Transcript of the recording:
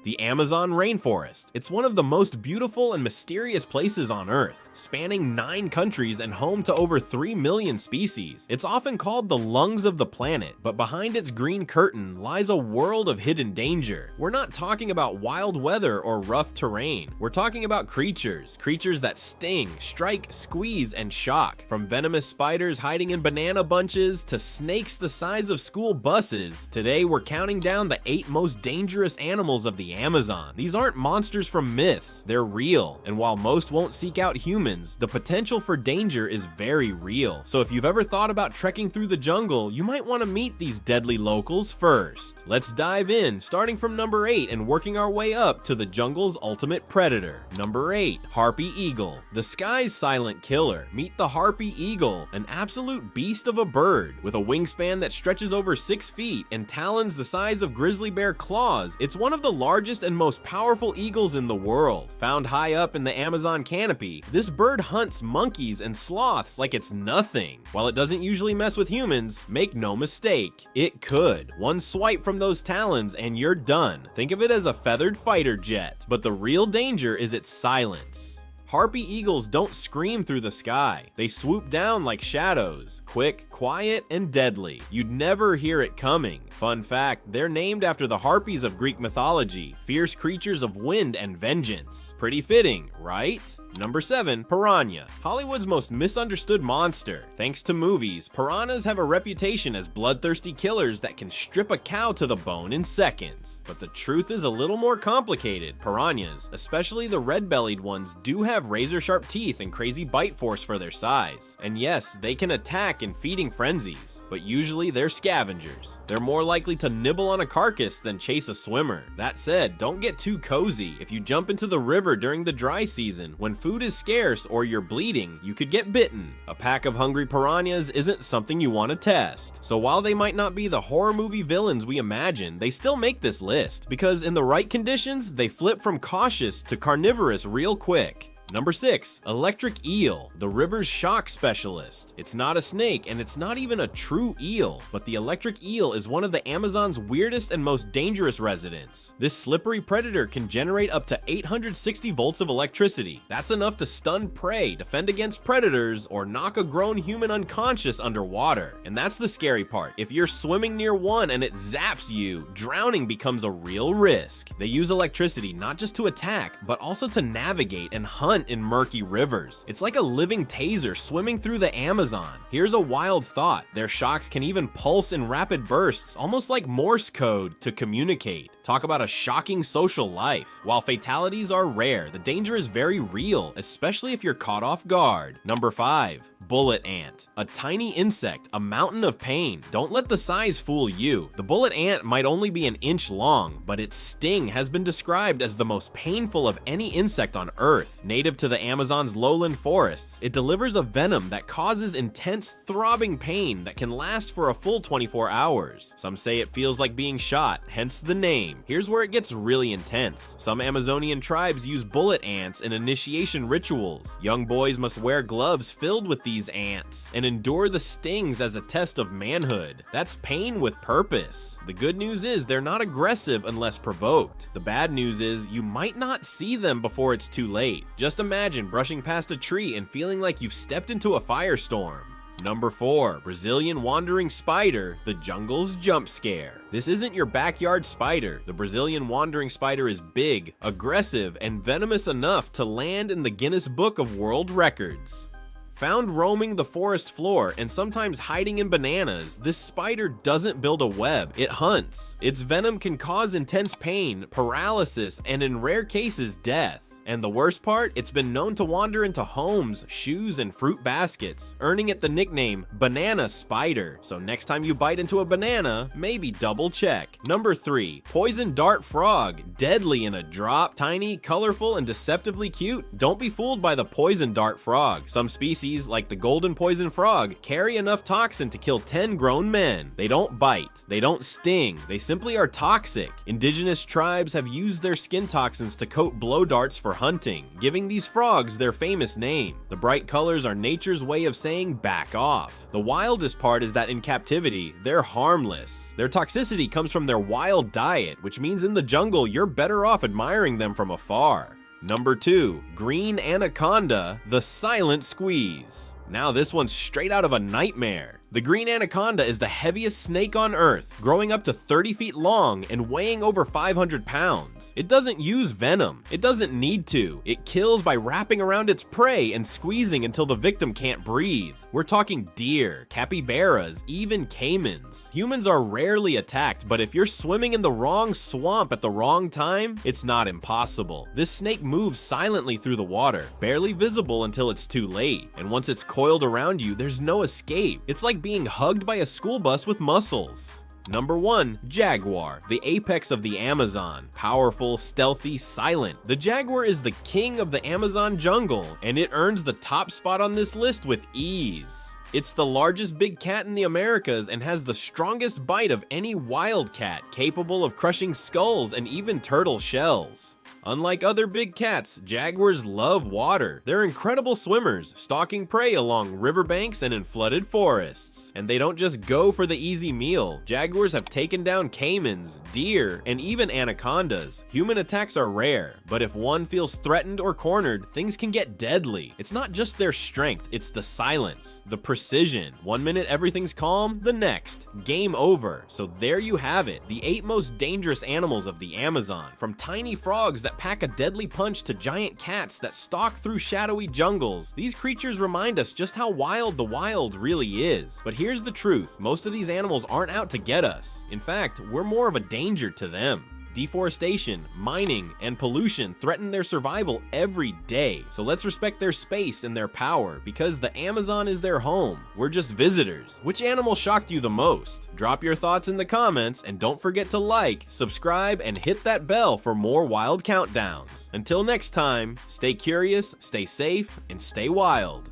The Amazon rainforest. It's one of the most beautiful and mysterious places on Earth, spanning 9 countries and home to over 3 million species. It's often called the lungs of the planet, but behind its green curtain lies a world of hidden danger. We're not talking about wild weather or rough terrain. We're talking about creatures that sting, strike, squeeze, and shock. From venomous spiders hiding in banana bunches to snakes the size of school buses, today we're counting down the 8 most dangerous animals of the Amazon. These aren't monsters from myths, they're real. And while most won't seek out humans, the potential for danger is very real. So if you've ever thought about trekking through the jungle, you might want to meet these deadly locals first. Let's dive in, starting from number 8 and working our way up to the jungle's ultimate predator. Number 8, Harpy Eagle. The sky's silent killer. Meet the Harpy Eagle, an absolute beast of a bird. With a wingspan that stretches over 6 feet and talons the size of grizzly bear claws, it's one of the largest and most powerful eagles in the world. Found high up in the Amazon canopy, this bird hunts monkeys and sloths like it's nothing. While it doesn't usually mess with humans, make no mistake, it could. One swipe from those talons and you're done. Think of it as a feathered fighter jet. But the real danger is its silence. Harpy eagles don't scream through the sky. They swoop down like shadows, quick, quiet, and deadly. You'd never hear it coming. Fun fact, they're named after the harpies of Greek mythology, fierce creatures of wind and vengeance. Pretty fitting, right? Number 7, Piranha. Hollywood's most misunderstood monster. Thanks to movies, piranhas have a reputation as bloodthirsty killers that can strip a cow to the bone in seconds. But the truth is a little more complicated. Piranhas, especially the red-bellied ones, do have razor-sharp teeth and crazy bite force for their size. And yes, they can attack in feeding frenzies, but usually they're scavengers. They're more likely to nibble on a carcass than chase a swimmer. That said, don't get too cozy. If you jump into the river during the dry season, when food is scarce or you're bleeding, you could get bitten. A pack of hungry piranhas isn't something you want to test. So while they might not be the horror movie villains we imagine, they still make this list, because in the right conditions, they flip from cautious to carnivorous real quick. Number 6, Electric Eel, the river's shock specialist. It's not a snake and it's not even a true eel, but the electric eel is one of the Amazon's weirdest and most dangerous residents. This slippery predator can generate up to 860 volts of electricity. That's enough to stun prey, defend against predators, or knock a grown human unconscious underwater. And that's the scary part. If you're swimming near one and it zaps you, drowning becomes a real risk. They use electricity not just to attack, but also to navigate and hunt in murky rivers. It's like a living taser swimming through the Amazon. Here's a wild thought. Their shocks can even pulse in rapid bursts, almost like Morse code, to communicate. Talk about a shocking social life. While fatalities are rare, the danger is very real, especially if you're caught off guard. Number 5, bullet ant. A tiny insect, a mountain of pain. Don't let the size fool you. The bullet ant might only be an inch long, but its sting has been described as the most painful of any insect on Earth. Native to the Amazon's lowland forests, it delivers a venom that causes intense, throbbing pain that can last for a full 24 hours. Some say it feels like being shot, hence the name. Here's where it gets really intense. Some Amazonian tribes use bullet ants in initiation rituals. Young boys must wear gloves filled with these ants and endure the stings as a test of manhood. That's pain with purpose. The good news is they're not aggressive unless provoked. The bad news is you might not see them before it's too late. Just imagine brushing past a tree and feeling like you've stepped into a firestorm. Number 4, Brazilian wandering spider, the jungle's jump scare. This isn't your backyard spider. The Brazilian wandering spider is big, aggressive, and venomous enough to land in the Guinness Book of World Records. Found roaming the forest floor and sometimes hiding in bananas, this spider doesn't build a web, it hunts. Its venom can cause intense pain, paralysis, and in rare cases, death. And the worst part, it's been known to wander into homes, shoes, and fruit baskets, earning it the nickname Banana Spider. So next time you bite into a banana, maybe double check. Number 3, Poison Dart Frog, deadly in a drop, tiny, colorful, and deceptively cute. Don't be fooled by the poison dart frog. Some species, like the golden poison frog, carry enough toxin to kill 10 grown men. They don't bite, they don't sting, they simply are toxic. Indigenous tribes have used their skin toxins to coat blow darts for hunting, giving these frogs their famous name. The bright colors are nature's way of saying back off. The wildest part is that in captivity, they're harmless. Their toxicity comes from their wild diet, which means in the jungle, you're better off admiring them from afar. Number 2, green anaconda, the silent squeeze. Now this one's straight out of a nightmare. The green anaconda is the heaviest snake on Earth, growing up to 30 feet long and weighing over 500 pounds. It doesn't use venom. It doesn't need to. It kills by wrapping around its prey and squeezing until the victim can't breathe. We're talking deer, capybaras, even caimans. Humans are rarely attacked, but if you're swimming in the wrong swamp at the wrong time, it's not impossible. This snake moves silently through the water, barely visible until it's too late. And once it's coiled around you, there's no escape. It's like being hugged by a school bus with muscles. Number 1, jaguar, the apex of the Amazon. Powerful, stealthy, silent. The jaguar is the king of the Amazon jungle, and it earns the top spot on this list with ease. It's the largest big cat in the Americas and has the strongest bite of any wild cat, capable of crushing skulls and even turtle shells. Unlike other big cats, jaguars love water. They're incredible swimmers, stalking prey along riverbanks and in flooded forests. And they don't just go for the easy meal. Jaguars have taken down caimans, deer, and even anacondas. Human attacks are rare, but if one feels threatened or cornered, things can get deadly. It's not just their strength, it's the silence, the precision. One minute everything's calm, the next, game over. So there you have it, the 8 most dangerous animals of the Amazon. From tiny frogs that pack a deadly punch to giant cats that stalk through shadowy jungles. These creatures remind us just how wild the wild really is. But here's the truth, most of these animals aren't out to get us. In fact, we're more of a danger to them. Deforestation, mining, and pollution threaten their survival every day. So let's respect their space and their power, because the Amazon is their home. We're just visitors. Which animal shocked you the most? Drop your thoughts in the comments, and don't forget to like, subscribe, and hit that bell for more wild countdowns. Until next time, stay curious, stay safe, and stay wild.